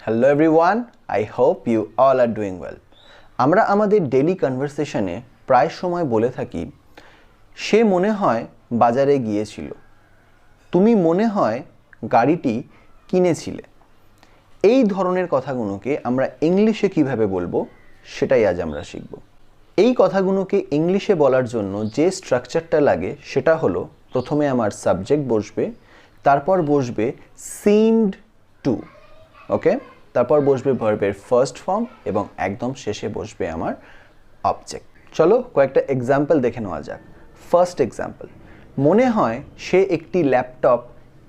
Hello everyone, I hope you all are doing well. আমরা আমাদের daily কনভারসেশনে প্রায় সময় বলে থাকি সে মনে হয় বাজারে গিয়েছিল, তুমি মনে হয় গাড়িটি কিনেছিলে। এই ধরনের কথাগুলোকে আমরা ইংলিশে কিভাবে বলবো সেটাই আজ আমরা শিখব। এই কথাগুলোকে ইংলিশে বলার জন্য যে স্ট্রাকচারটা লাগে সেটা হলো প্রথমে আমার সাবজেক্ট বসবে, তারপর বসবে seemed to, ওকে, তারপর বসবে ভার্বের ফার্স্ট ফর্ম এবং একদম শেষে বসবে আমার অবজেক্ট। চলো কয়েকটা এক্সাম্পল দেখে নেওয়া যাক। ফার্স্ট এক্সাম্পল, মনে হয় সে একটি ল্যাপটপ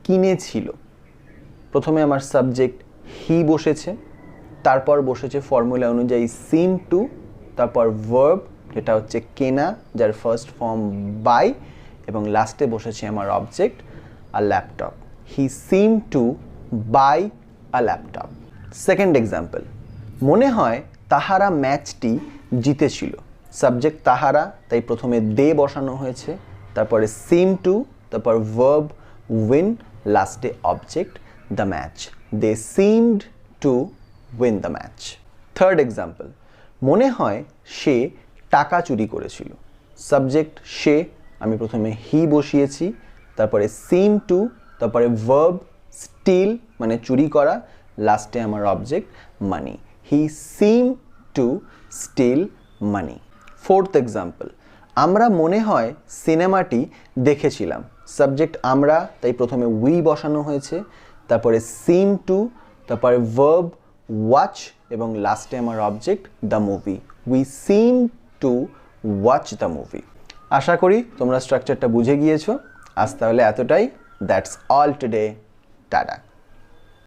কিনেছিল। প্রথমে আমার সাবজেক্ট হি বসেছে, তারপর বসেছে ফর্মুলা অনুযায়ী সিম টু, তারপর ভার্ব যেটা হচ্ছে কেনা যার ফার্স্ট ফর্ম বাই, এবং লাস্টে বসেছে আমার object a laptop. He seem to buy a laptop. Second example, মনে হয় তাহারা ম্যাচটি জিতেছিল। সাবজেক্ট তাহারা, তাই প্রথমে দে বসানো হয়েছে, তারপরে সিম টু, তারপর ভার্ব উইন, লাস্টে object the match. They seemed to win the match. Third example, মনে হয় সে টাকা চুরি করেছিল। সাবজেক্ট সে, আমি প্রথমে হি বসিয়েছি, তারপরে সিম টু, তারপরে ভার্ব স্টিল মানে চুরি করা, লাস্টে আমার অবজেক্ট মানি। হি সিম টু স্টিল মানি। ফোর্থ এক্সাম্পল, আমরা মনে হয় সিনেমাটি দেখেছিলাম। সাবজেক্ট আমরা, তাই প্রথমে উই বসানো হয়েছে, তারপরে সিম টু, তারপরে ভার্ব ওয়াচ এবং লাস্টে আমার object the movie. We seem to watch the movie. আশা করি তোমরা স্ট্রাকচারটা বুঝে গিয়েছো। আজ তাহলে এতটাই। That's all today. টাটা।